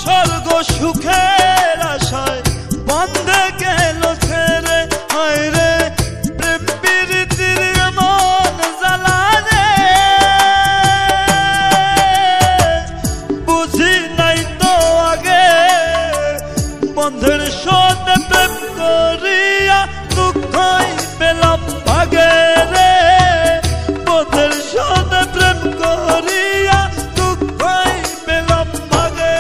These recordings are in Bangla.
স্বর্গ সুখের আশায় বন্ধে গেল ছেড়ে হায় রে প্রেম প্রীতির মন জ্বালা রে বুঝি নাই তো আগে বন্ধের সনে প্রেম করিয়া দুঃখই পেলাম ভাগে রে বন্ধের সনে প্রেম করিয়া দুঃখই পেলাম ভাগে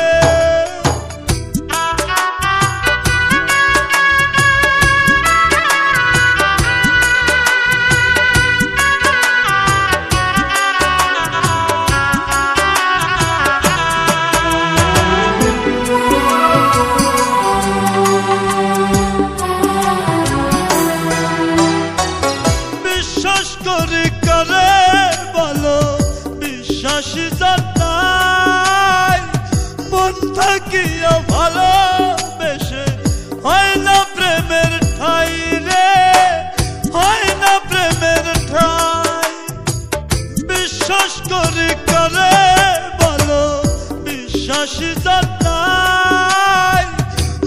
বিশ্বাস করি করে বলো বিশ্বাসী জানাই মন থাকিয়া ভালোবেসে হয় না প্রেমের ঠাই রে হয় না প্রেমের ঠাই বিশ্বাস করি করে বলো বিশ্বাসী জানাই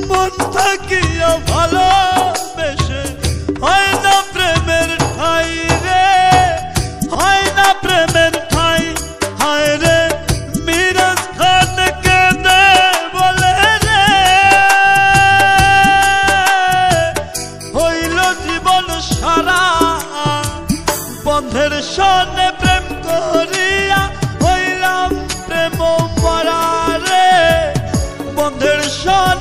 মন থাকিয়া ভালোবেসে হয় না প্রেমের ঠাই রে হয় না প্রেমের ঠাই হায় রে মিরাজ খান কেঁদে বলে রে হইল জীবন সারা বন্ধের সনে প্রেম করিয়া হইলাম প্রেম মরা রে বন্ধের সনে